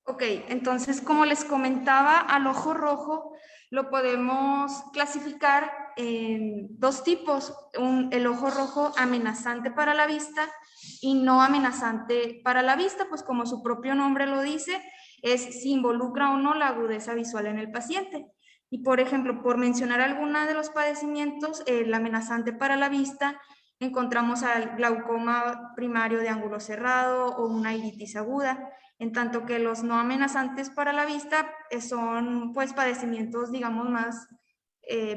Ok, entonces como les comentaba, al ojo rojo lo podemos clasificar en dos tipos, el ojo rojo amenazante para la vista y no amenazante para la vista, pues como su propio nombre lo dice, es si involucra o no la agudeza visual en el paciente. Y por ejemplo, por mencionar alguna de los padecimientos, el amenazante para la vista, encontramos al glaucoma primario de ángulo cerrado o una iritis aguda, en tanto que los no amenazantes para la vista son pues padecimientos digamos más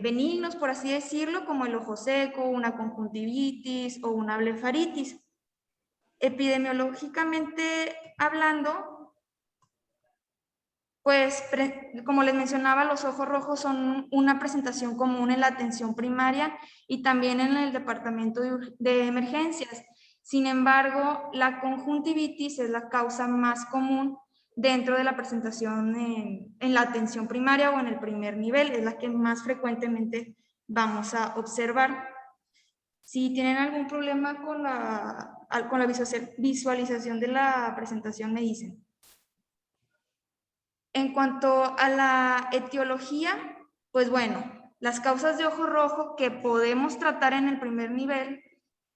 benignos, por así decirlo, como el ojo seco, una conjuntivitis o una blefaritis. Epidemiológicamente hablando, pues como les mencionaba, los ojos rojos son una presentación común en la atención primaria y también en el departamento de emergencias. Sin embargo, la conjuntivitis es la causa más común dentro de la presentación en la atención primaria o en el primer nivel, es la que más frecuentemente vamos a observar. Si tienen algún problema con la visualización de la presentación, me dicen. En cuanto a la etiología, pues bueno, las causas de ojo rojo que podemos tratar en el primer nivel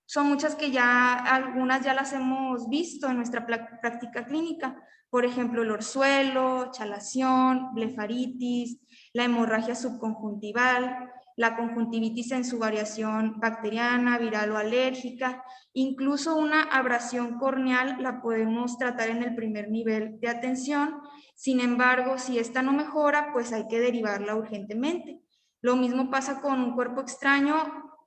son muchas que ya, algunas ya las hemos visto en nuestra práctica clínica. Por ejemplo, el orzuelo, chalación, blefaritis, la hemorragia subconjuntival, la conjuntivitis en su variación bacteriana, viral o alérgica, incluso una abrasión corneal la podemos tratar en el primer nivel de atención. Sin embargo, si esta no mejora, pues hay que derivarla urgentemente. Lo mismo pasa con un cuerpo extraño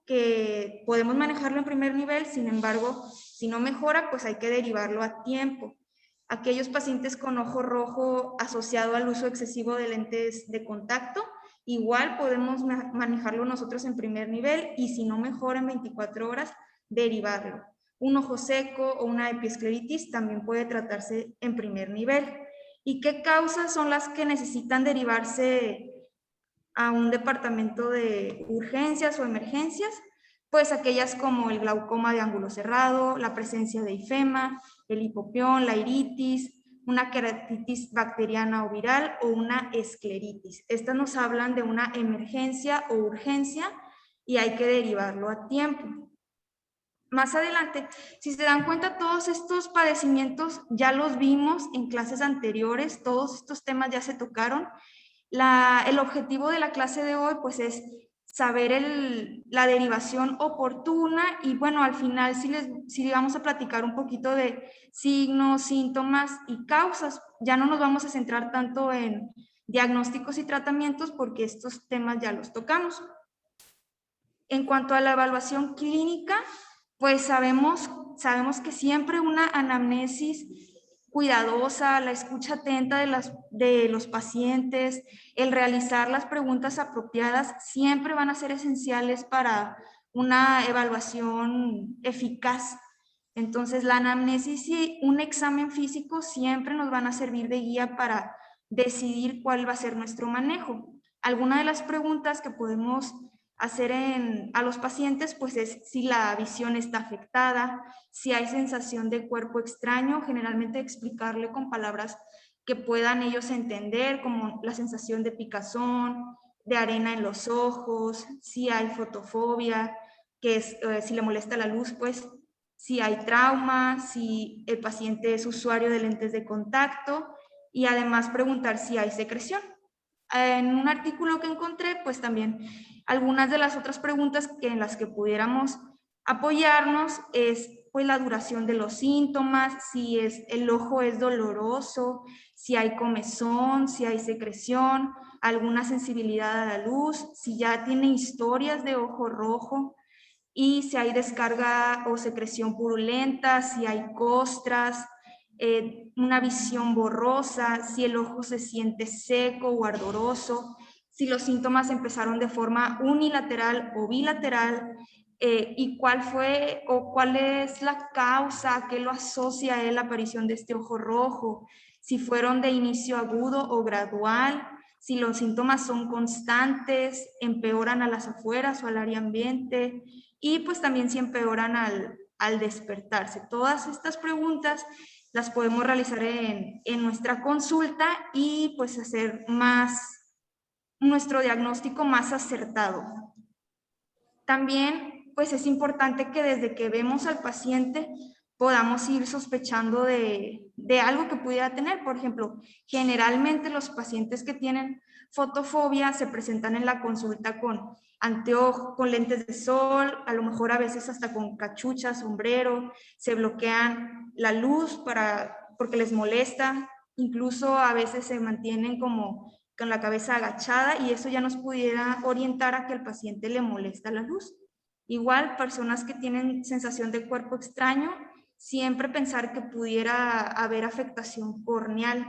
que podemos manejarlo en primer nivel, sin embargo, si no mejora, pues hay que derivarlo a tiempo. Aquellos pacientes con ojo rojo asociado al uso excesivo de lentes de contacto, igual podemos manejarlo nosotros en primer nivel y si no mejora en 24 horas, derivarlo. Un ojo seco o una epiescleritis también puede tratarse en primer nivel. ¿Y qué causas son las que necesitan derivarse a un departamento de urgencias o emergencias? Pues aquellas como el glaucoma de ángulo cerrado, la presencia de ifema, el hipopión, la iritis, una queratitis bacteriana o viral o una escleritis. Estas nos hablan de una emergencia o urgencia y hay que derivarlo a tiempo. Más adelante, si se dan cuenta, todos estos padecimientos ya los vimos en clases anteriores, todos estos temas ya se tocaron. El objetivo de la clase de hoy pues es saber la derivación oportuna y bueno, al final si vamos a platicar un poquito de signos, síntomas y causas. Ya no nos vamos a centrar tanto en diagnósticos y tratamientos porque estos temas ya los tocamos. En cuanto a la evaluación clínica, pues sabemos que siempre una anamnesis cuidadosa, la escucha atenta de los pacientes, el realizar las preguntas apropiadas, siempre van a ser esenciales para una evaluación eficaz. Entonces, la anamnesis y un examen físico siempre nos van a servir de guía para decidir cuál va a ser nuestro manejo. Alguna de las preguntas que podemos hacer a los pacientes pues es si la visión está afectada, si hay sensación de cuerpo extraño, generalmente explicarle con palabras que puedan ellos entender, como la sensación de picazón, de arena en los ojos, si hay fotofobia, que es si le molesta la luz, pues si hay trauma, si el paciente es usuario de lentes de contacto y además preguntar si hay secreción. En un artículo que encontré, pues también algunas de las otras preguntas en las que pudiéramos apoyarnos es pues la duración de los síntomas, si el ojo es doloroso, si hay comezón, si hay secreción, alguna sensibilidad a la luz, si ya tiene historias de ojo rojo y si hay descarga o secreción purulenta, si hay costras, una visión borrosa, si el ojo se siente seco o ardoroso, si los síntomas empezaron de forma unilateral o bilateral, y cuál es la causa que lo asocia a la aparición de este ojo rojo, si fueron de inicio agudo o gradual, si los síntomas son constantes, empeoran a las afueras o al área ambiente, y pues también si empeoran al despertarse. Todas estas preguntas las podemos realizar en nuestra consulta y pues hacer nuestro diagnóstico más acertado. También pues es importante que desde que vemos al paciente podamos ir sospechando de algo que pudiera tener. Por ejemplo, generalmente los pacientes que tienen fotofobia se presentan en la consulta con anteojos, con lentes de sol, a lo mejor a veces hasta con cachucha, sombrero, se bloquean la luz porque les molesta, incluso a veces se mantienen como con la cabeza agachada y eso ya nos pudiera orientar a que al paciente le molesta la luz. Igual, personas que tienen sensación de cuerpo extraño, siempre pensar que pudiera haber afectación corneal.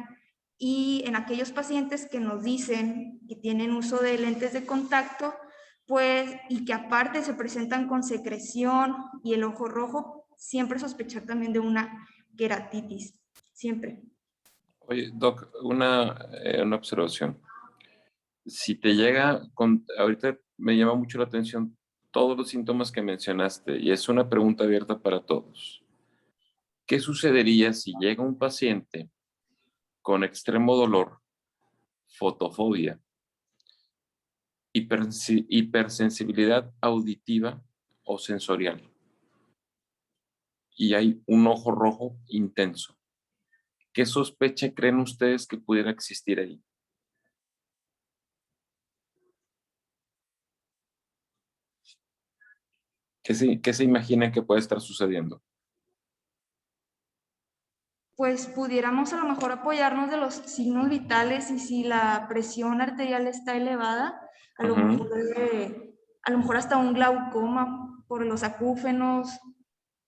Y en aquellos pacientes que nos dicen que tienen uso de lentes de contacto, pues, y que aparte se presentan con secreción y el ojo rojo, siempre sospechar también de una queratitis, siempre. Oye, Doc, una observación. Si te llega, ahorita me llama mucho la atención todos los síntomas que mencionaste y es una pregunta abierta para todos. ¿Qué sucedería si llega un paciente con extremo dolor, fotofobia, hipersensibilidad auditiva o sensorial y hay un ojo rojo intenso? ¿Qué sospecha creen ustedes que pudiera existir ahí? ¿Qué se imaginan que puede estar sucediendo? Pues pudiéramos a lo mejor apoyarnos de los signos vitales y si la presión arterial está elevada, a lo mejor, a lo mejor hasta un glaucoma por los acúfenos,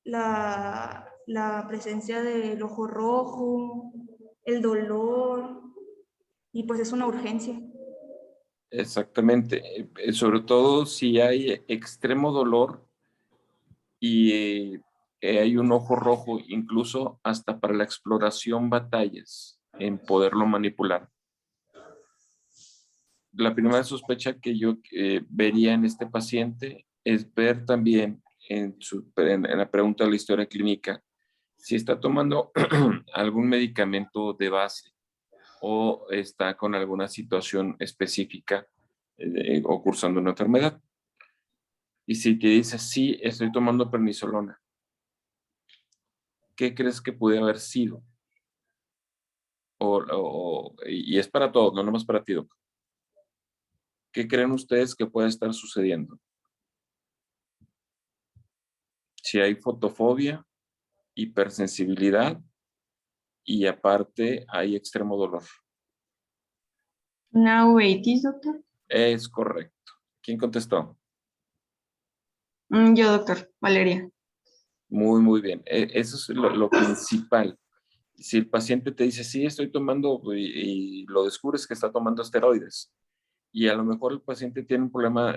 la presencia del ojo rojo, el dolor, y pues es una urgencia. Exactamente. Sobre todo si hay extremo dolor y hay un ojo rojo, incluso hasta para la exploración batallas en poderlo manipular. La primera sospecha que yo vería en este paciente es ver también en la pregunta de la historia clínica si está tomando algún medicamento de base o está con alguna situación específica o cursando una enfermedad. Y si te dice, sí, estoy tomando prednisolona, ¿qué crees que puede haber sido? Y es para todos, no nomás para ti, Doc. ¿Qué creen ustedes que puede estar sucediendo? Si hay fotofobia, hipersensibilidad y aparte hay extremo dolor. ¿Una uveitis, doctor? Es correcto. ¿Quién contestó? Yo, doctor, Valeria. Muy, muy bien. Eso es lo principal. Si el paciente te dice, sí, estoy tomando y lo descubres que está tomando esteroides y a lo mejor el paciente tiene un problema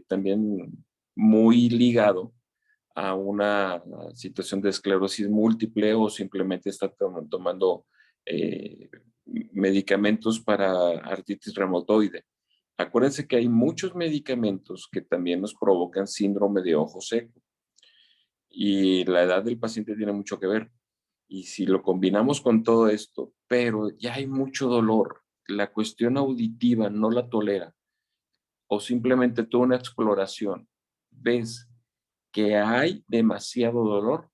también muy ligado a una situación de esclerosis múltiple o simplemente está tomando medicamentos para artritis reumatoide. Acuérdense que hay muchos medicamentos que también nos provocan síndrome de ojo seco y la edad del paciente tiene mucho que ver. Y si lo combinamos con todo esto, pero ya hay mucho dolor, la cuestión auditiva no la tolera, o simplemente toda una exploración, ves que hay demasiado dolor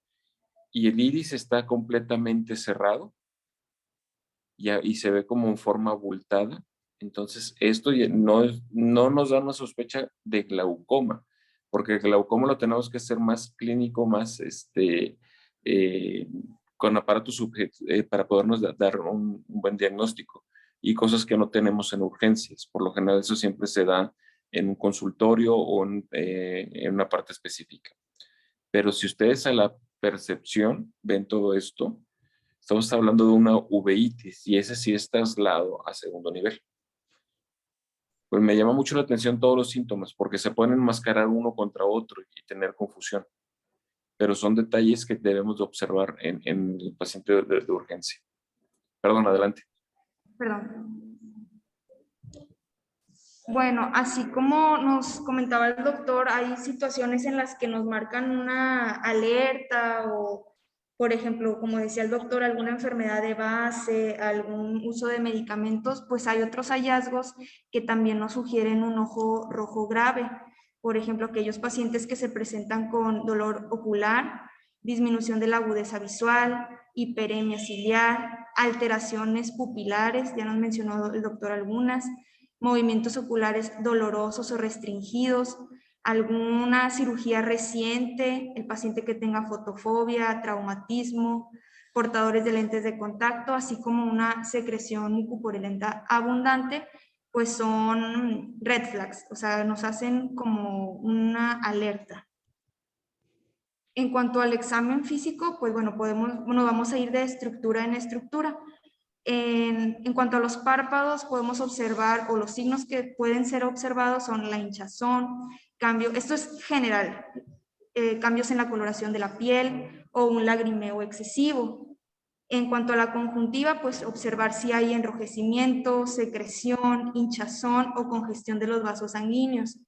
y el iris está completamente cerrado y se ve como en forma abultada, entonces esto no nos da una sospecha de glaucoma, porque el glaucoma lo tenemos que hacer más clínico, más eh, con aparatos para podernos dar un buen diagnóstico y cosas que no tenemos en urgencias. Por lo general eso siempre se da en un consultorio o en una parte específica. Pero si ustedes a la percepción ven todo esto, estamos hablando de una uveitis y ese sí es traslado a segundo nivel. Pues me llama mucho la atención todos los síntomas porque se pueden enmascarar uno contra otro y tener confusión, pero son detalles que debemos de observar en el paciente de urgencia. Perdón, adelante. Perdón. Bueno, así como nos comentaba el doctor, hay situaciones en las que nos marcan una alerta por ejemplo, como decía el doctor, alguna enfermedad de base, algún uso de medicamentos, pues hay otros hallazgos que también nos sugieren un ojo rojo grave. Por ejemplo, aquellos pacientes que se presentan con dolor ocular, disminución de la agudeza visual, hiperemia ciliar, alteraciones pupilares, ya nos mencionó el doctor algunas, movimientos oculares dolorosos o restringidos, alguna cirugía reciente, el paciente que tenga fotofobia, traumatismo, portadores de lentes de contacto, así como una secreción mucopurulenta abundante, pues son red flags, o sea, nos hacen como una alerta. En cuanto al examen físico, pues bueno, vamos a ir de estructura en estructura. En cuanto a los párpados, podemos observar, o los signos que pueden ser observados son la hinchazón, esto es general, cambios en la coloración de la piel o un lagrimeo excesivo. En cuanto a la conjuntiva, pues observar si hay enrojecimiento, secreción, hinchazón o congestión de los vasos sanguíneos.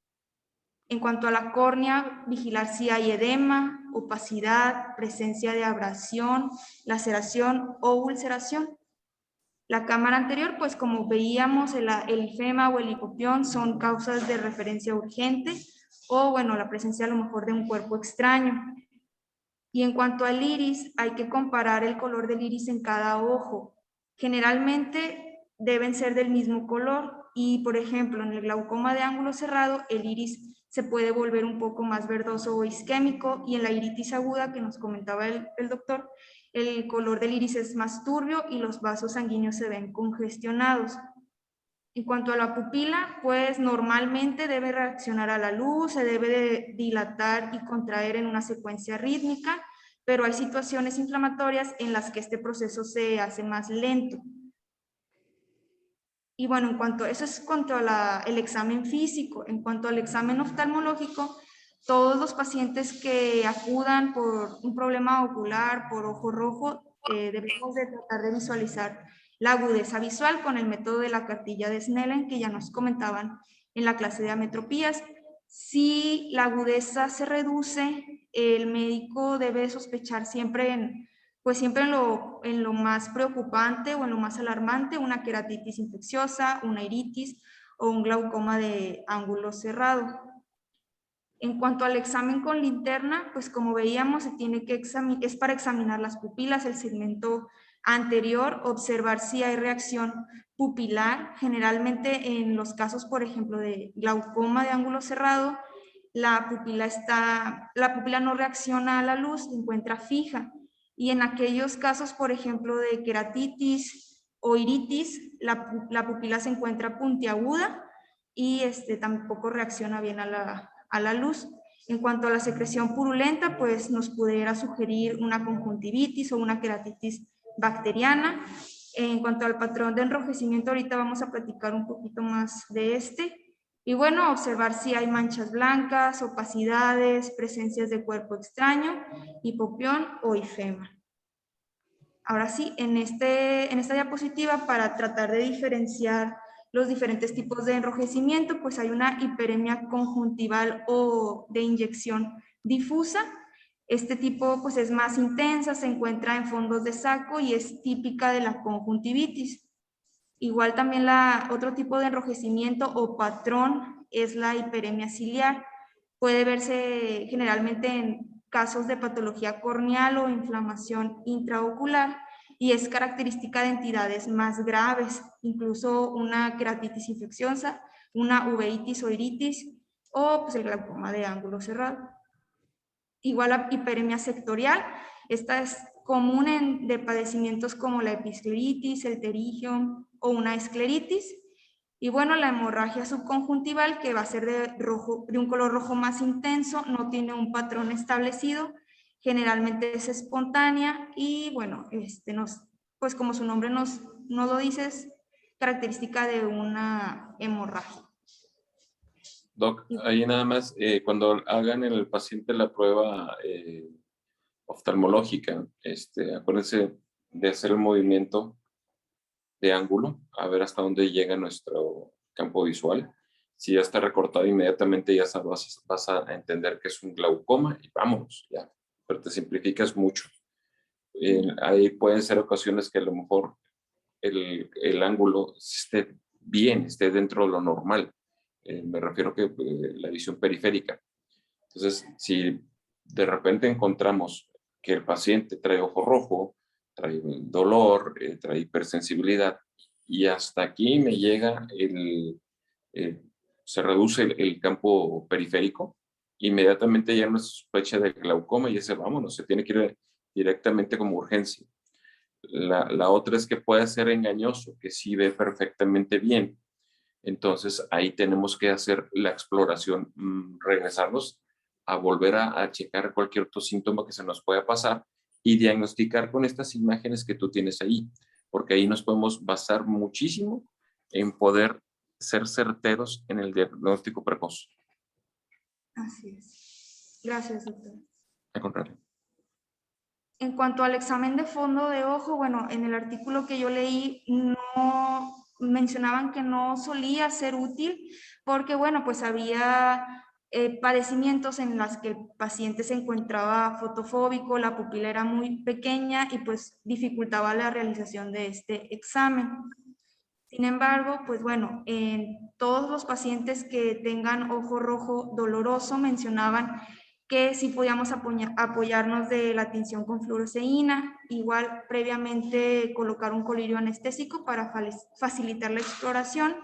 En cuanto a la córnea, vigilar si hay edema, opacidad, presencia de abrasión, laceración o ulceración. La cámara anterior, pues como veíamos, el ifema o el hipopión son causas de referencia urgente o, bueno, la presencia a lo mejor de un cuerpo extraño. Y en cuanto al iris, hay que comparar el color del iris en cada ojo. Generalmente deben ser del mismo color y, por ejemplo, en el glaucoma de ángulo cerrado, el iris se puede volver un poco más verdoso o isquémico, y en la iritis aguda que nos comentaba el doctor, el color del iris es más turbio y los vasos sanguíneos se ven congestionados. En cuanto a la pupila, pues normalmente debe reaccionar a la luz, se debe de dilatar y contraer en una secuencia rítmica, pero hay situaciones inflamatorias en las que este proceso se hace más lento. Y bueno, eso es cuanto a el examen físico. En cuanto al examen oftalmológico, todos los pacientes que acudan por un problema ocular, por ojo rojo, debemos de tratar de visualizar la agudeza visual con el método de la cartilla de Snellen, que ya nos comentaban en la clase de ametropías. Si la agudeza se reduce, el médico debe sospechar siempre en lo más preocupante o en lo más alarmante, una queratitis infecciosa, una iritis o un glaucoma de ángulo cerrado. En cuanto al examen con linterna, pues como veíamos, es para examinar las pupilas, el segmento anterior, observar si hay reacción pupilar. Generalmente en los casos, por ejemplo, de glaucoma de ángulo cerrado, la pupila no reacciona a la luz, se encuentra fija. Y en aquellos casos, por ejemplo, de queratitis o iritis, la pupila se encuentra puntiaguda y tampoco reacciona bien a la luz. En cuanto a la secreción purulenta, pues nos pudiera sugerir una conjuntivitis o una queratitis bacteriana. En cuanto al patrón de enrojecimiento, ahorita vamos a platicar un poquito más de este. Y bueno, observar si hay manchas blancas, opacidades, presencias de cuerpo extraño, hipopión o ifema. Ahora sí, en esta diapositiva, para tratar de diferenciar los diferentes tipos de enrojecimiento, pues hay una hiperemia conjuntival o de inyección difusa. Este tipo pues es más intensa, se encuentra en fondos de saco y es típica de la conjuntivitis. Igual también otro tipo de enrojecimiento o patrón es la hiperemia ciliar. Puede verse generalmente en casos de patología corneal o inflamación intraocular y es característica de entidades más graves, incluso una queratitis infecciosa, una uveitis o iritis o pues, el glaucoma de ángulo cerrado. Igual la hiperemia sectorial, esta es común de padecimientos como la episcleritis, el pterigio o una escleritis. Y bueno, la hemorragia subconjuntival, que va a ser de un color rojo más intenso, no tiene un patrón establecido, generalmente es espontánea y bueno, pues como su nombre nos lo dice, es característica de una hemorragia. Doc, ahí nada más, cuando hagan en el paciente la prueba oftalmológica, acuérdense de hacer el movimiento de ángulo, a ver hasta dónde llega nuestro campo visual. Si ya está recortado inmediatamente, ya vas a entender que es un glaucoma y vámonos, ya, pero te simplificas mucho. Ahí pueden ser ocasiones que a lo mejor el ángulo esté bien, esté dentro de lo normal. Me refiero que la visión periférica. Entonces, si de repente encontramos que el paciente trae ojo rojo, trae dolor, trae hipersensibilidad, y hasta aquí me llega se reduce el campo periférico, inmediatamente ya no es sospecha de glaucoma y ese vámonos, se tiene que ir directamente como urgencia. La otra es que puede ser engañoso, que sí ve perfectamente bien. Entonces ahí tenemos que hacer la exploración, regresarnos a volver a checar cualquier otro síntoma que se nos pueda pasar y diagnosticar con estas imágenes que tú tienes ahí, porque ahí nos podemos basar muchísimo en poder ser certeros en el diagnóstico precoz. Así es. Gracias, doctor. Al contrario. En cuanto al examen de fondo de ojo, bueno, en el artículo que yo leí no mencionaban que no solía ser útil porque, bueno, pues había padecimientos en los que el paciente se encontraba fotofóbico, la pupila era muy pequeña y pues dificultaba la realización de este examen. Sin embargo, pues bueno, en todos los pacientes que tengan ojo rojo doloroso mencionaban que sí podíamos apoyarnos de la tinción con fluoresceína, igual previamente colocar un colirio anestésico para facilitar la exploración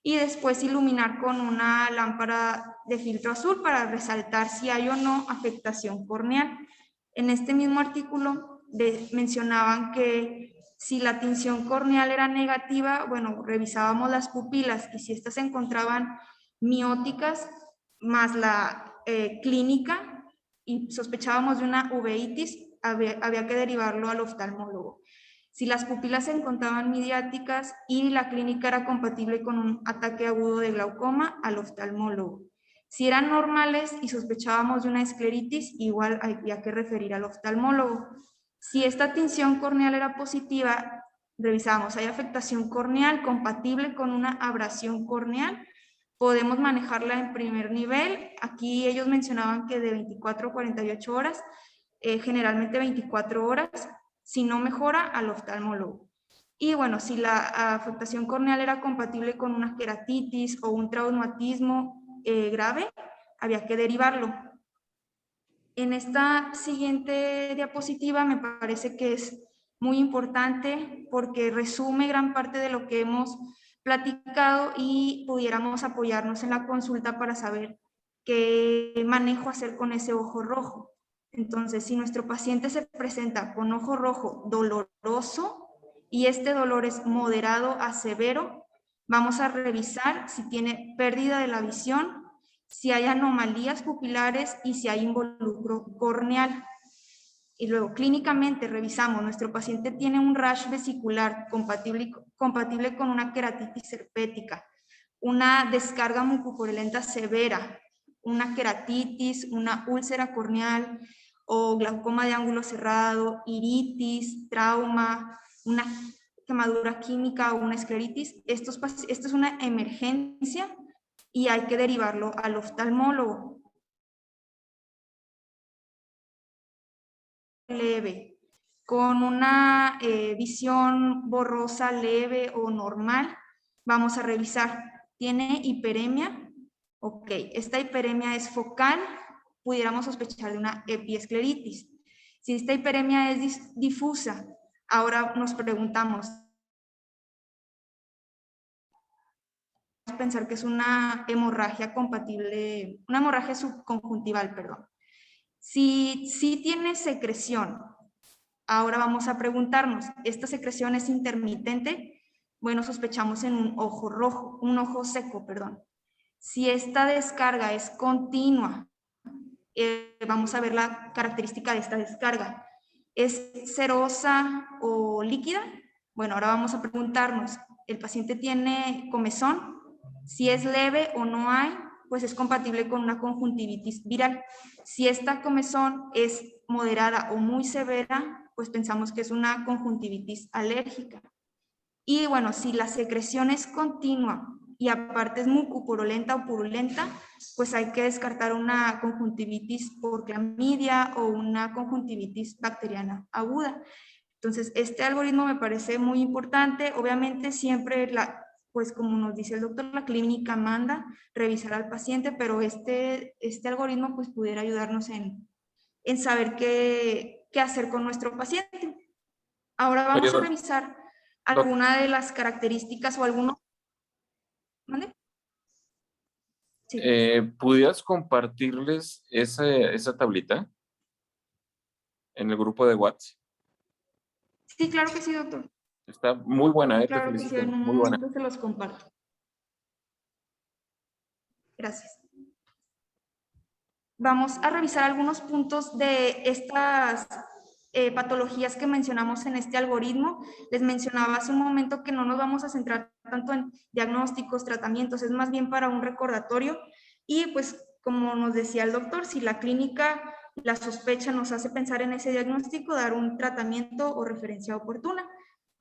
y después iluminar con una lámpara de filtro azul para resaltar si hay o no afectación corneal. En este mismo artículo mencionaban que si la tinción corneal era negativa, bueno, revisábamos las pupilas y si estas se encontraban mióticas, más la clínica y sospechábamos de una uveitis, había que derivarlo al oftalmólogo. Si las pupilas se encontraban midiáticas y la clínica era compatible con un ataque agudo de glaucoma, al oftalmólogo. Si eran normales y sospechábamos de una escleritis, igual había que referir al oftalmólogo. Si esta tinción corneal era positiva, revisamos, ¿hay afectación corneal compatible con una abrasión corneal? Podemos manejarla en primer nivel. Aquí ellos mencionaban que de 24 a 48 horas, generalmente 24 horas. Si no mejora, al oftalmólogo. Y bueno, si la afectación corneal era compatible con una queratitis o un traumatismo grave, había que derivarlo. En esta siguiente diapositiva me parece que es muy importante porque resume gran parte de lo que hemos platicado y pudiéramos apoyarnos en la consulta para saber qué manejo hacer con ese ojo rojo. Entonces, si nuestro paciente se presenta con ojo rojo doloroso y este dolor es moderado a severo, vamos a revisar si tiene pérdida de la visión, si hay anomalías pupilares y si hay involucro corneal. Y luego clínicamente revisamos, nuestro paciente tiene un rash vesicular compatible con una queratitis herpética, una descarga mucopurulenta severa, una queratitis, una úlcera corneal o glaucoma de ángulo cerrado, iritis, trauma, una quemadura química o una escleritis. Esto es una emergencia y hay que derivarlo al oftalmólogo. Leve, con una visión borrosa leve o normal, vamos a revisar. ¿Tiene hiperemia? Ok, esta hiperemia es focal, pudiéramos sospechar de una epiescleritis. Si esta hiperemia es difusa, ahora nos preguntamos, pensar que es una hemorragia compatible, una hemorragia subconjuntival, perdón. Si tiene secreción, ahora vamos a preguntarnos, ¿esta secreción es intermitente? Bueno, sospechamos en un ojo rojo, un ojo seco, perdón. Si esta descarga es continua, vamos a ver la característica de esta descarga. ¿Es serosa o líquida? Bueno, ahora vamos a preguntarnos, ¿el paciente tiene comezón? Si es leve o no hay, pues es compatible con una conjuntivitis viral. Si esta comezón es moderada o muy severa, pues pensamos que es una conjuntivitis alérgica. Y bueno, si la secreción es continua y aparte es mucopurulenta o purulenta, pues hay que descartar una conjuntivitis por clamidia o una conjuntivitis bacteriana aguda. Entonces, este algoritmo me parece muy importante. Obviamente siempre, pues como nos dice el doctor, la clínica manda revisar al paciente, pero este algoritmo pues pudiera ayudarnos en saber qué hacer con nuestro paciente. Ahora Oye, vamos a revisar alguna de las características o algunos... ¿Mande? Sí. ¿Pudieras compartirles esa tablita en el grupo de WhatsApp? Sí, claro que sí, doctor. Está muy buena, te Claro que sí, felicito, en un muy buena. momento se los comparto. Gracias. Vamos a revisar algunos puntos de estas patologías que mencionamos en este algoritmo. Les mencionaba hace un momento que no nos vamos a centrar tanto en diagnósticos, tratamientos, es más bien para un recordatorio. Y pues, como nos decía el doctor, si la clínica, la sospecha nos hace pensar en ese diagnóstico, dar un tratamiento o referencia oportuna.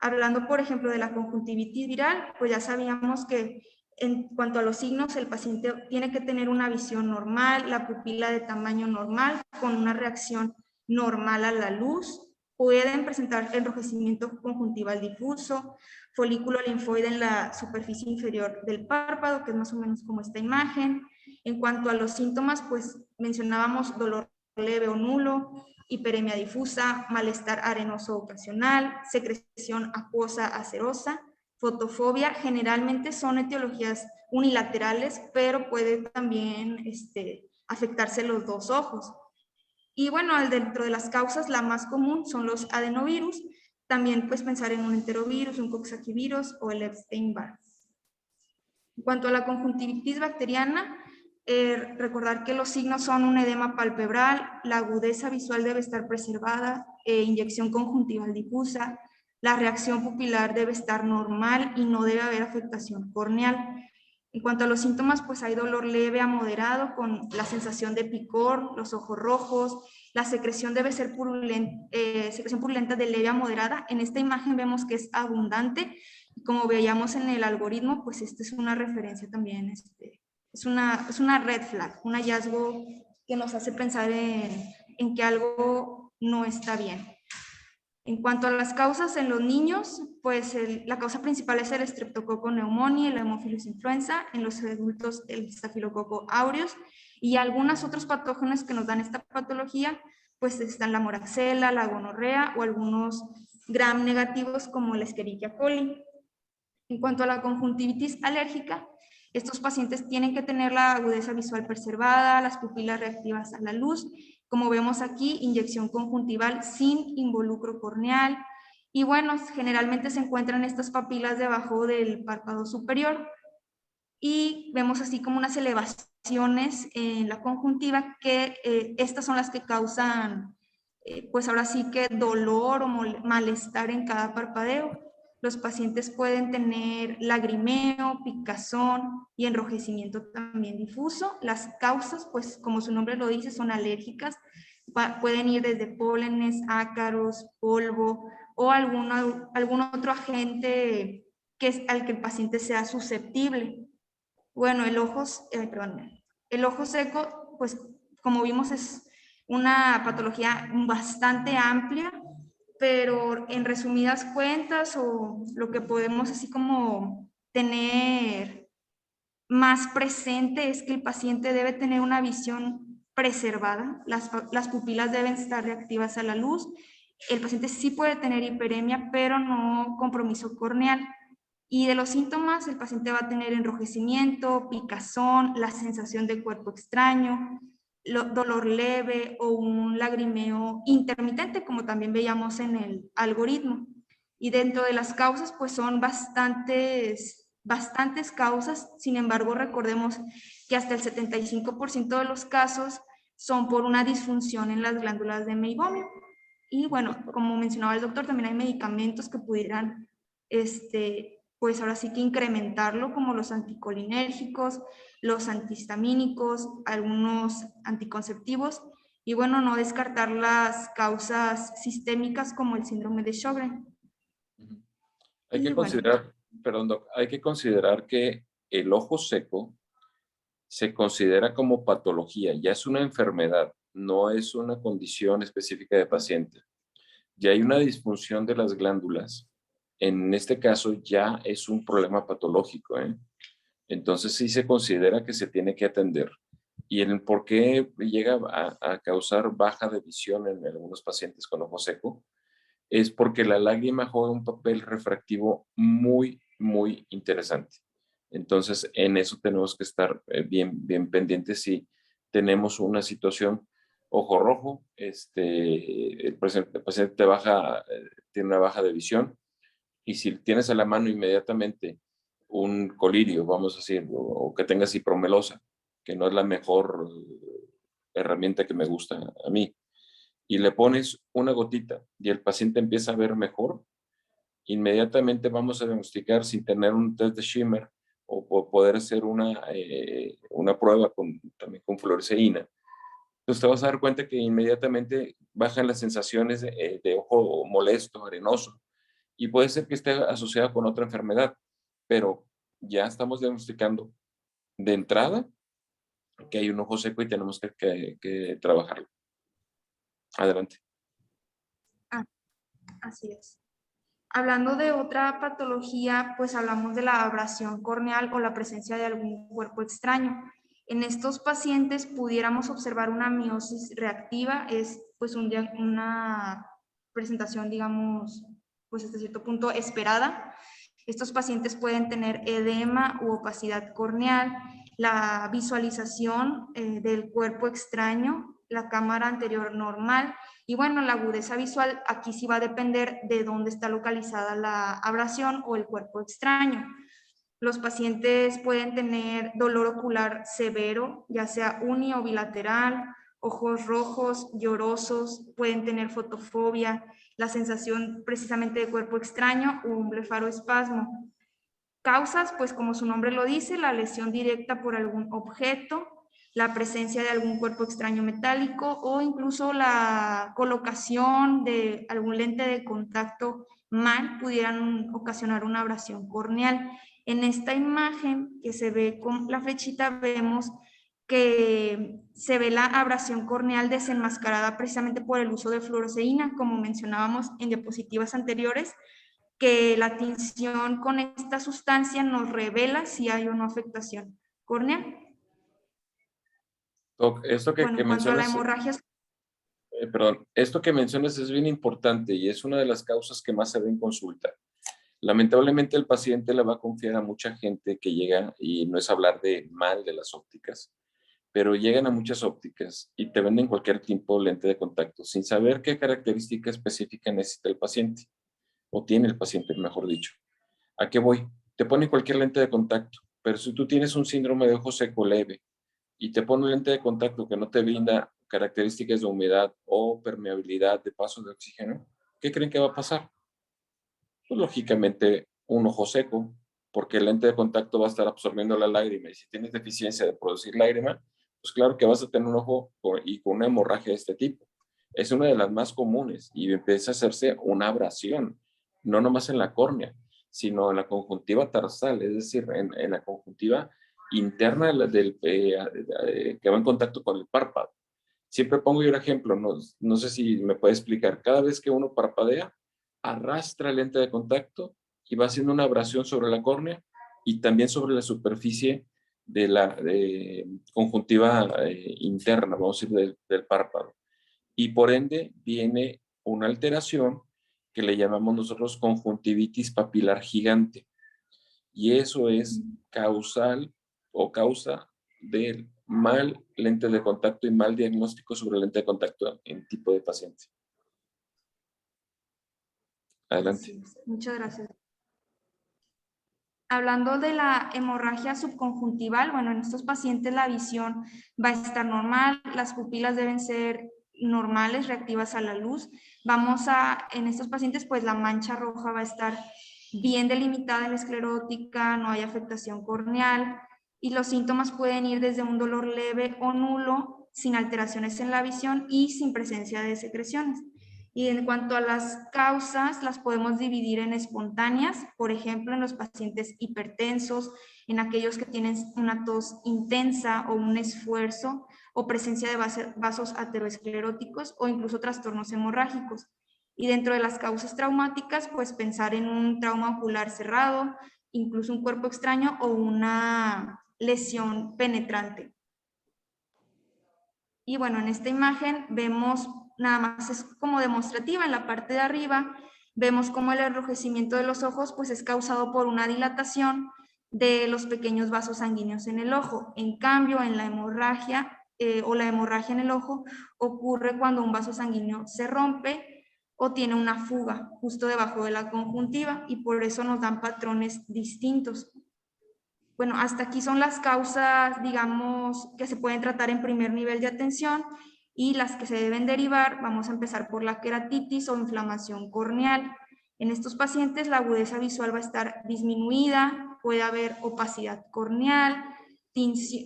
Hablando, por ejemplo, de la conjuntivitis viral, pues ya sabíamos que en cuanto a los signos, el paciente tiene que tener una visión normal, la pupila de tamaño normal, con una reacción normal a la luz. Pueden presentar enrojecimiento conjuntival difuso, folículo linfoide en la superficie inferior del párpado, que es más o menos como esta imagen. En cuanto a los síntomas, pues mencionábamos dolor leve o nulo, hiperemia difusa, malestar arenoso ocasional, secreción acuosa acerosa. Fotofobia generalmente son etiologías unilaterales, pero puede también afectarse los dos ojos. Y bueno, dentro de las causas, la más común son los adenovirus. También puedes pensar en un enterovirus, un coxsackievirus o el Epstein-Barr. En cuanto a la conjuntivitis bacteriana, recordar que los signos son un edema palpebral, la agudeza visual debe estar preservada, inyección conjuntival difusa, la reacción pupilar debe estar normal y no debe haber afectación corneal. En cuanto a los síntomas, pues hay dolor leve a moderado con la sensación de picor, los ojos rojos, la secreción debe ser secreción purulenta de leve a moderada. En esta imagen vemos que es abundante. Como veíamos en el algoritmo, pues esta es una referencia también, es una red flag, un hallazgo que nos hace pensar en que algo no está bien. En cuanto a las causas en los niños, pues la causa principal es el Streptococcus pneumoniae, el Haemophilus influenza, en los adultos el Staphylococcus aureus y algunos otros patógenos que nos dan esta patología, pues están la moraxela, la gonorrea o algunos gram negativos como la Escherichia coli. En cuanto a la conjuntivitis alérgica, estos pacientes tienen que tener la agudeza visual preservada, las pupilas reactivas a la luz, como vemos aquí, inyección conjuntival sin involucro corneal, y bueno, generalmente se encuentran estas papilas debajo del párpado superior, y vemos así como unas elevaciones en la conjuntiva, que estas son las que causan, pues ahora sí que dolor o malestar en cada parpadeo. Los pacientes pueden tener lagrimeo, picazón y enrojecimiento también difuso. Las causas, pues como su nombre lo dice, son alérgicas. Pueden ir desde pólenes, ácaros, polvo o algún otro agente al que el paciente sea susceptible. Bueno, el ojo seco, pues como vimos es una patología bastante amplia, pero en resumidas cuentas o lo que podemos así como tener más presente es que el paciente debe tener una visión preservada, las pupilas deben estar reactivas a la luz, el paciente sí puede tener hiperemia, pero no compromiso corneal. Y de los síntomas, el paciente va a tener enrojecimiento, picazón, la sensación de cuerpo extraño, dolor leve o un lagrimeo intermitente, como también veíamos en el algoritmo. Y dentro de las causas, pues son bastantes causas. Sin embargo, recordemos que hasta el 75% de los casos son por una disfunción en las glándulas de meibomio. Y bueno, como mencionaba el doctor, también hay medicamentos que pudieran pues ahora sí que incrementarlo, como los anticolinérgicos, los antihistamínicos, algunos anticonceptivos, y bueno, no descartar las causas sistémicas como el síndrome de Sjögren. Hay que Y bueno, considerar, perdón, Doc, hay que considerar que el ojo seco se considera como patología, ya es una enfermedad, no es una condición específica de paciente. Ya hay una disfunción de las glándulas. En este caso ya es un problema patológico, ¿eh? Entonces sí se considera que se tiene que atender. Y el por qué llega a causar baja de visión en algunos pacientes con ojo seco es porque la lágrima juega un papel refractivo muy, muy interesante. Entonces, en eso tenemos que estar bien pendientes si tenemos una situación ojo rojo, el paciente tiene una baja de visión, y si tienes a la mano inmediatamente un colirio, vamos a decir, o que tengas hipromelosa, que no es la mejor herramienta que me gusta a mí, y le pones una gotita y el paciente empieza a ver mejor, inmediatamente vamos a diagnosticar sin tener un test de Schimmer o poder hacer una prueba también con fluoresceína. Entonces te vas a dar cuenta que inmediatamente bajan las sensaciones de ojo molesto, arenoso, y puede ser que esté asociada con otra enfermedad, pero ya estamos diagnosticando de entrada que hay un ojo seco y tenemos que trabajarlo. Adelante. Así es. Hablando de otra patología, pues hablamos de la abrasión corneal o la presencia de algún cuerpo extraño. En estos pacientes pudiéramos observar una miosis reactiva, es pues una presentación, digamos, pues hasta cierto punto esperada. Estos pacientes pueden tener edema u opacidad corneal, la visualización del cuerpo extraño, la cámara anterior normal, y bueno, la agudeza visual aquí sí va a depender de dónde está localizada la abrasión o el cuerpo extraño. Los pacientes pueden tener dolor ocular severo, ya sea uni o bilateral, ojos rojos, llorosos, pueden tener fotofobia, la sensación precisamente de cuerpo extraño o un blefaroespasmo. Causas, pues como su nombre lo dice, la lesión directa por algún objeto, la presencia de algún cuerpo extraño metálico o incluso la colocación de algún lente de contacto mal pudieran ocasionar una abrasión corneal. En esta imagen que se ve con la flechita vemos que se ve la abrasión corneal desenmascarada precisamente por el uso de fluoresceína, como mencionábamos en diapositivas anteriores, que la tinción con esta sustancia nos revela si hay o no afectación córnea. Esto Bueno, que en cuanto a la mencionas, hemorragia, perdón, esto que mencionas es bien importante y es una de las causas que más se ve en consulta. Lamentablemente el paciente le va a confiar a mucha gente que llega, y no es hablar de mal de las ópticas, pero llegan a muchas ópticas y te venden cualquier tipo de lente de contacto sin saber qué característica específica necesita el paciente, o tiene el paciente, mejor dicho. ¿A qué voy? Te ponen cualquier lente de contacto, pero si tú tienes un síndrome de ojo seco leve y te pone un lente de contacto que no te brinda características de humedad o permeabilidad de paso de oxígeno, ¿qué creen que va a pasar? Pues lógicamente un ojo seco, porque el lente de contacto va a estar absorbiendo la lágrima, y si tienes deficiencia de producir lágrima, pues claro que vas a tener un ojo con una hemorragia de este tipo. Es una de las más comunes y empieza a hacerse una abrasión, no nomás en la córnea, sino en la conjuntiva tarsal, es decir, en la conjuntiva interna que va en contacto con el párpado. Siempre pongo yo el ejemplo, no sé si me puede explicar, cada vez que uno parpadea, arrastra el lente de contacto y va haciendo una abrasión sobre la córnea y también sobre la superficie de la conjuntiva interna, vamos a decir, del párpado. Y por ende viene una alteración que le llamamos nosotros conjuntivitis papilar gigante. Y eso es causal o causa del mal lente de contacto y mal diagnóstico sobre lente de contacto en tipo de paciente. Adelante. sí, muchas gracias. Hablando de la hemorragia subconjuntival, bueno, en estos pacientes la visión va a estar normal, las pupilas deben ser normales, reactivas a la luz. En estos pacientes, pues la mancha roja va a estar bien delimitada en la esclerótica, no hay afectación corneal, y los síntomas pueden ir desde un dolor leve o nulo, sin alteraciones en la visión y sin presencia de secreciones. Y en cuanto a las causas, las podemos dividir en espontáneas, por ejemplo, en los pacientes hipertensos, en aquellos que tienen una tos intensa o un esfuerzo o presencia de vasos ateroscleróticos o incluso trastornos hemorrágicos. Y dentro de las causas traumáticas, pues pensar en un trauma ocular cerrado, incluso un cuerpo extraño o una lesión penetrante. Y bueno, en esta imagen vemos, nada más es como demostrativa, en la parte de arriba vemos cómo el enrojecimiento de los ojos pues es causado por una dilatación de los pequeños vasos sanguíneos en el ojo. En cambio, en la hemorragia o la hemorragia en el ojo ocurre cuando un vaso sanguíneo se rompe o tiene una fuga justo debajo de la conjuntiva y por eso nos dan patrones distintos. Bueno, hasta aquí son las causas, digamos, que se pueden tratar en primer nivel de atención y las que se deben derivar. Vamos a empezar por la queratitis o inflamación corneal. En estos pacientes la agudeza visual va a estar disminuida, puede haber opacidad corneal,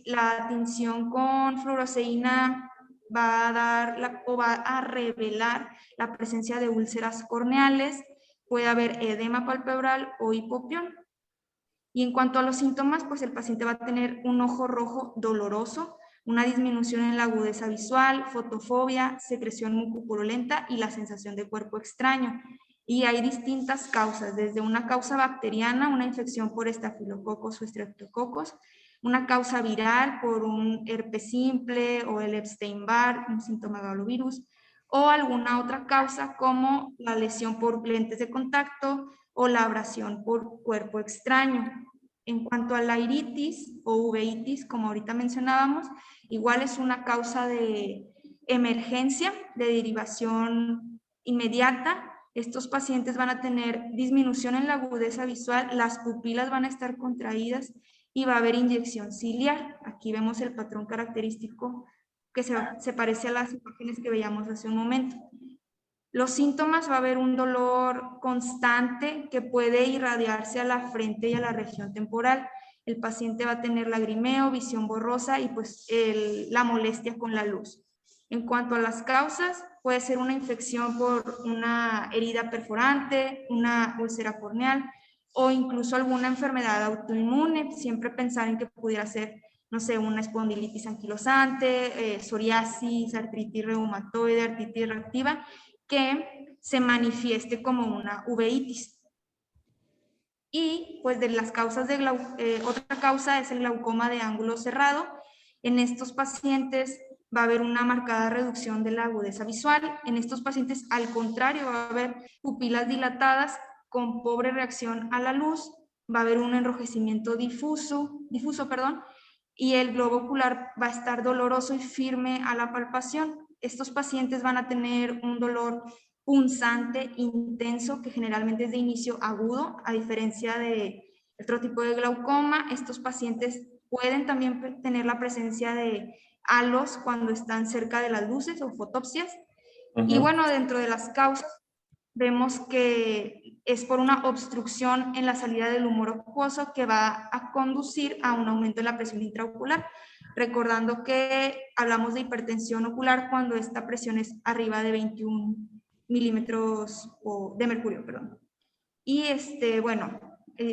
la tinción con fluoresceína va a dar o va a revelar la presencia de úlceras corneales, puede haber edema palpebral o hipopión. Y en cuanto a los síntomas, pues el paciente va a tener un ojo rojo doloroso, una disminución en la agudeza visual, fotofobia, secreción mucopurulenta y la sensación de cuerpo extraño. Y hay distintas causas, desde una causa bacteriana, una infección por estafilococos o estreptococos, una causa viral por un herpes simple o el Epstein-Barr, un cintomegalovirus, o alguna otra causa como la lesión por lentes de contacto o la abrasión por cuerpo extraño. En cuanto a la iritis o uveitis, como ahorita mencionábamos, igual es una causa de emergencia, de derivación inmediata. Estos pacientes van a tener disminución en la agudeza visual, las pupilas van a estar contraídas y va a haber inyección ciliar. Aquí vemos el patrón característico que se parece a las imágenes que veíamos hace un momento. Los síntomas, va a haber un dolor constante que puede irradiarse a la frente y a la región temporal. El paciente va a tener lagrimeo, visión borrosa y pues la molestia con la luz. En cuanto a las causas, puede ser una infección por una herida perforante, una úlcera corneal o incluso alguna enfermedad autoinmune. Siempre pensar en que pudiera ser, no sé, una espondilitis anquilosante, psoriasis, artritis reumatoide, artritis reactiva, que se manifieste como una uveitis. Y pues de las causas de otra causa es el glaucoma de ángulo cerrado. En estos pacientes va a haber una marcada reducción de la agudeza visual. En estos pacientes, al contrario, va a haber pupilas dilatadas con pobre reacción a la luz, va a haber un enrojecimiento difuso, y el globo ocular va a estar doloroso y firme a la palpación. Estos pacientes van a tener un dolor punzante, intenso, que generalmente es de inicio agudo, a diferencia de otro tipo de glaucoma. Estos pacientes pueden también tener la presencia de halos cuando están cerca de las luces o fotopsias. Y bueno, dentro de las causas vemos que es por una obstrucción en la salida del humor acuoso que va a conducir a un aumento en la presión intraocular, recordando que hablamos de hipertensión ocular cuando esta presión es arriba de 21 milímetros de mercurio, perdón. Y bueno,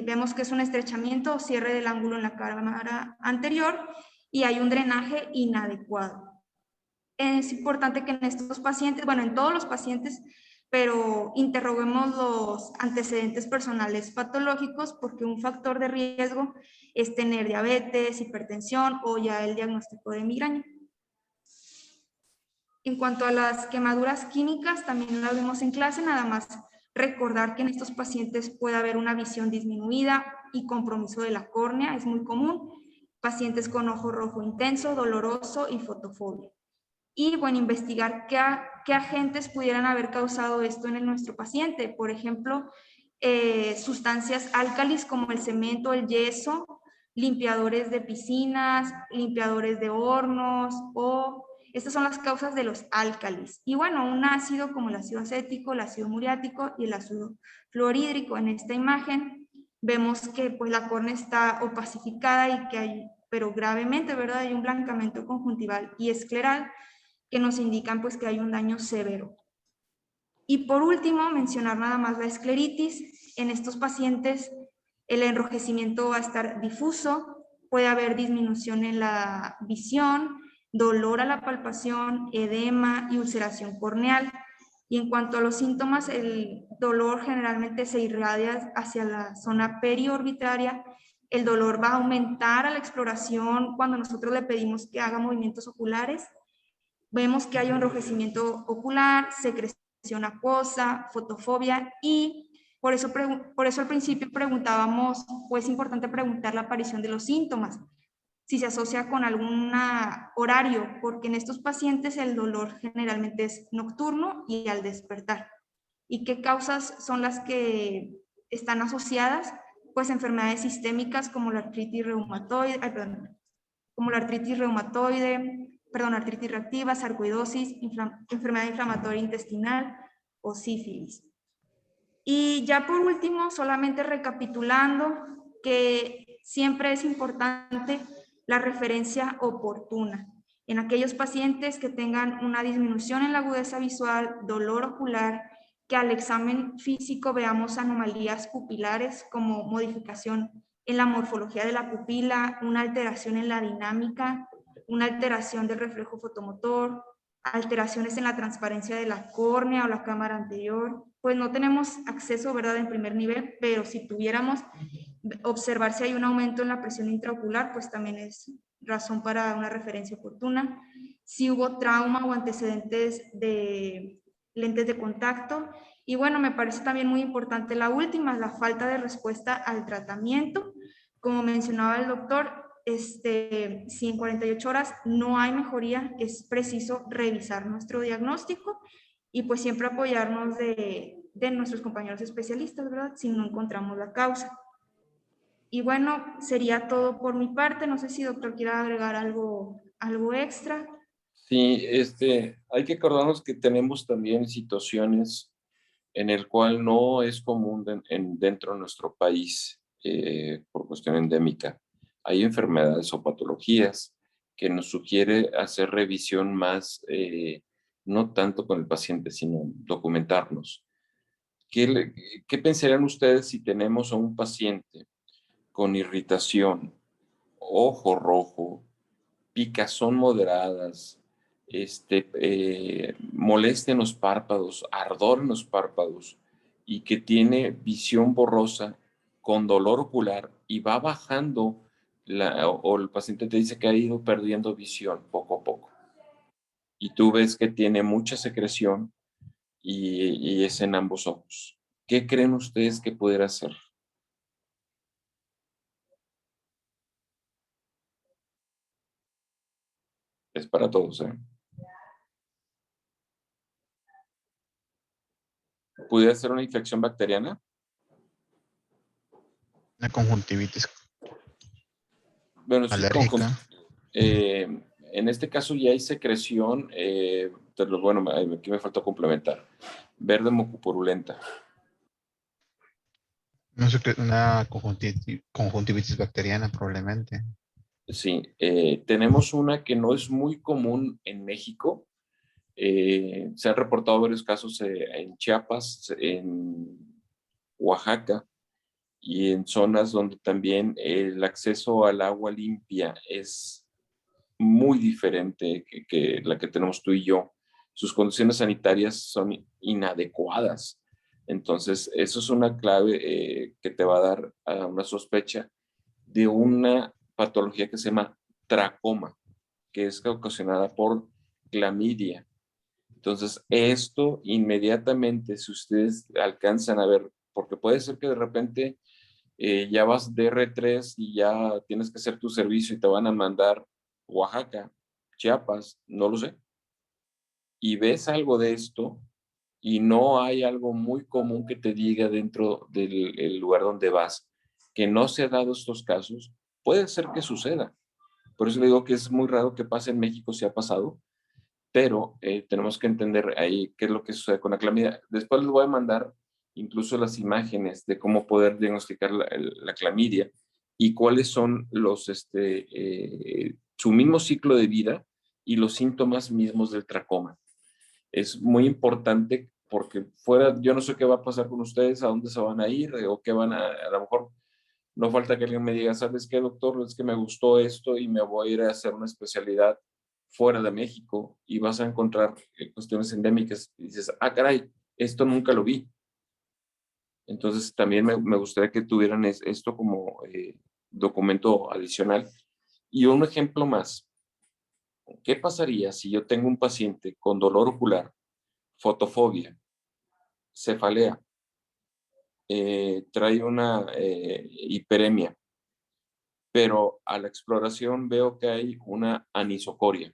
vemos que es un estrechamiento o cierre del ángulo en la cámara anterior y hay un drenaje inadecuado. Es importante que en estos pacientes, bueno, en todos los pacientes, pero interroguemos los antecedentes personales patológicos porque un factor de riesgo es tener diabetes, hipertensión o ya el diagnóstico de migraña. En cuanto a las quemaduras químicas, también las vemos en clase, nada más recordar que en estos pacientes puede haber una visión disminuida y compromiso de la córnea, es muy común. Pacientes con ojo rojo intenso, doloroso y fotofobia. Y bueno, investigar qué agentes pudieran haber causado esto en nuestro paciente. Por ejemplo, sustancias álcalis como el cemento, el yeso, limpiadores de piscinas, limpiadores de hornos o estas son las causas de los álcalis. Y bueno, un ácido como el ácido acético, el ácido muriático y el ácido fluorhídrico. En esta imagen vemos que pues la córnea está opacificada y que hay, pero gravemente, ¿verdad? Hay un blancamiento conjuntival y escleral que nos indican pues que hay un daño severo. Y por último, mencionar nada más la escleritis. En estos pacientes el enrojecimiento va a estar difuso, puede haber disminución en la visión, dolor a la palpación, edema y ulceración corneal. Y en cuanto a los síntomas, el dolor generalmente se irradia hacia la zona periorbitaria. El dolor va a aumentar a la exploración cuando nosotros le pedimos que haga movimientos oculares. Vemos que hay un enrojecimiento ocular, secreción acuosa, fotofobia y por eso al principio preguntábamos, pues es importante preguntar la aparición de los síntomas, si se asocia con algún horario, porque en estos pacientes el dolor generalmente es nocturno y al despertar. ¿Y qué causas son las que están asociadas? Pues enfermedades sistémicas como la artritis reumatoide, artritis reactiva, sarcoidosis, enfermedad inflamatoria intestinal o sífilis. Y ya por último, solamente recapitulando que siempre es importante la referencia oportuna. En aquellos pacientes que tengan una disminución en la agudeza visual, dolor ocular, que al examen físico veamos anomalías pupilares como modificación en la morfología de la pupila, una alteración en la dinámica, una alteración del reflejo fotomotor, alteraciones en la transparencia de la córnea o la cámara anterior. Pues no tenemos acceso, ¿verdad?, en primer nivel, pero si tuviéramos observar si hay un aumento en la presión intraocular, pues también es razón para una referencia oportuna. Si hubo trauma o antecedentes de lentes de contacto. Y bueno, me parece también muy importante la última, la falta de respuesta al tratamiento. Como mencionaba el doctor, si en 48 horas no hay mejoría, es preciso revisar nuestro diagnóstico y pues siempre apoyarnos de nuestros compañeros especialistas, ¿verdad? Si no encontramos la causa. Y bueno, sería todo por mi parte. No sé si doctor quiere agregar algo extra. Sí, hay que acordarnos que tenemos también situaciones en el cual no es común dentro de nuestro país por cuestión endémica. Hay enfermedades o patologías que nos sugiere hacer revisión más, no tanto con el paciente, sino documentarnos. ¿Qué pensarían ustedes si tenemos a un paciente con irritación, ojo rojo, picazón moderadas, molestia en los párpados, ardor en los párpados y que tiene visión borrosa con dolor ocular y va bajando o el paciente te dice que ha ido perdiendo visión poco a poco y tú ves que tiene mucha secreción y es en ambos ojos? ¿Qué creen ustedes que pudiera hacer? Es para todos, ¿eh? ¿Pudiera ser una infección bacteriana? Una conjuntivitis Bueno, sí, alérgica. en este caso ya hay secreción, bueno, aquí me falta complementar. Verde mucopurulenta. No sé, una conjuntivitis bacteriana probablemente. Sí, tenemos una que no es muy común en México. Se han reportado varios casos en Chiapas, en Oaxaca y en zonas donde también el acceso al agua limpia es muy diferente que la que tenemos tú y yo. Sus condiciones sanitarias son inadecuadas. Entonces, eso es una clave que te va a dar una sospecha de una patología que se llama tracoma, que es ocasionada por clamidia. Entonces, esto inmediatamente, si ustedes alcanzan a ver, porque puede ser que de repente ya vas de R3 y ya tienes que hacer tu servicio y te van a mandar Oaxaca, Chiapas, no lo sé, y ves algo de esto y no hay algo muy común que te diga dentro del lugar donde vas que no se ha dado estos casos, puede ser que suceda. Por eso le digo que es muy raro que pase en México, si ha pasado, pero tenemos que entender ahí qué es lo que sucede con la clamidia. Después les voy a mandar incluso las imágenes de cómo poder diagnosticar la clamidia y cuáles son su mismo ciclo de vida y los síntomas mismos del tracoma. Es muy importante porque fuera, yo no sé qué va a pasar con ustedes, a dónde se van a ir, o qué van a lo mejor no falta que alguien me diga, ¿sabes qué, doctor? Es que me gustó esto y me voy a ir a hacer una especialidad fuera de México y vas a encontrar cuestiones endémicas y dices, ah, caray, esto nunca lo vi. Entonces también me gustaría que tuvieran esto como documento adicional. Y un ejemplo más, ¿qué pasaría si yo tengo un paciente con dolor ocular, fotofobia, cefalea, trae una hiperemia, pero a la exploración veo que hay una anisocoria?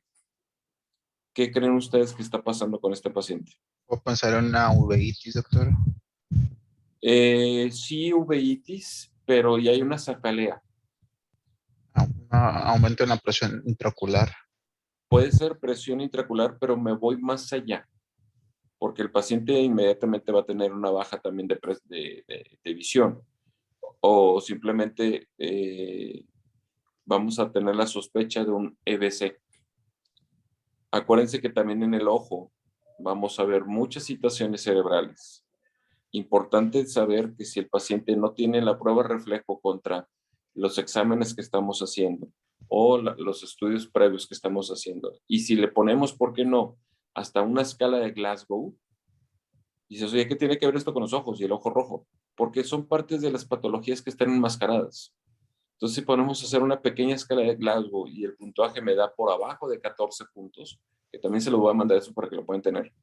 ¿Qué creen ustedes que está pasando con este paciente? ¿Puedo pensar en una uveitis, doctor? Sí, uveitis, pero ya hay una cefalea. Un aumento en la presión intraocular. Puede ser presión intraocular, pero me voy más allá, porque el paciente inmediatamente va a tener una baja también de visión, o simplemente vamos a tener la sospecha de un EBC. Acuérdense que también en el ojo vamos a ver muchas situaciones cerebrales. Importante saber que si el paciente no tiene la prueba reflejo contra los exámenes que estamos haciendo o los estudios previos que estamos haciendo, y si le ponemos, ¿por qué no?, hasta una escala de Glasgow, dices, oye, ¿qué tiene que ver esto con los ojos y el ojo rojo? Porque son partes de las patologías que están enmascaradas. Entonces, si ponemos a hacer una pequeña escala de Glasgow y el puntaje me da por abajo de 14 puntos, que también se lo voy a mandar eso para que lo puedan tener.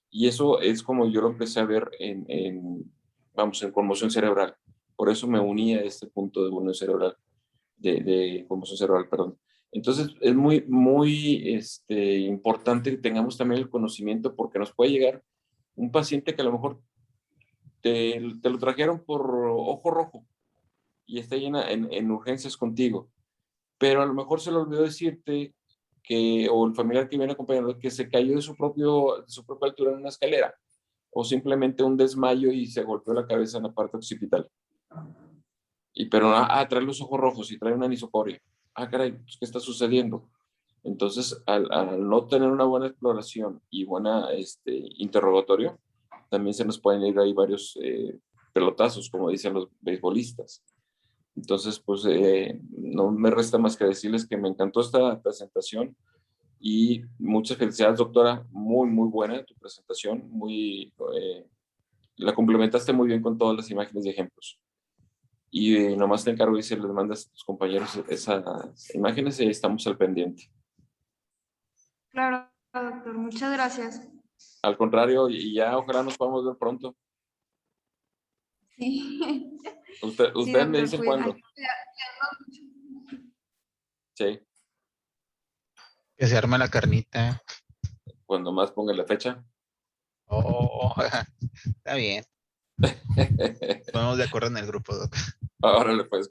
Y eso es como yo lo empecé a ver en conmoción cerebral. Por eso me uní a este punto de conmoción cerebral, de conmoción cerebral, perdón. Entonces, es muy importante que tengamos también el conocimiento, porque nos puede llegar un paciente que a lo mejor te lo trajeron por ojo rojo y está llena en urgencias contigo, pero a lo mejor se le olvidó decirte que, o el familiar que viene acompañando, que se cayó de su propia altura en una escalera, o simplemente un desmayo y se golpeó la cabeza en la parte occipital. Pero trae los ojos rojos y trae una anisocoria. Ah, caray, pues, ¿qué está sucediendo? Entonces, al no tener una buena exploración y buena interrogatorio, también se nos pueden ir ahí varios pelotazos, como dicen los beisbolistas. Entonces, pues no me resta más que decirles que me encantó esta presentación y muchas felicidades, doctora. Muy, muy buena tu presentación. La complementaste muy bien con todas las imágenes y ejemplos. Y nomás te encargo y se les mandas a tus compañeros esas imágenes y ahí estamos al pendiente. Claro, doctor, muchas gracias. Al contrario, y ya ojalá nos podamos ver pronto. Sí, sí, Ustedes me doctor, dicen pues, cuándo. Sí, Que se arma la carnita. cuando más ponga la fecha. Oh, está bien. Ponemos de acuerdo en el grupo, doc. Órale, pues.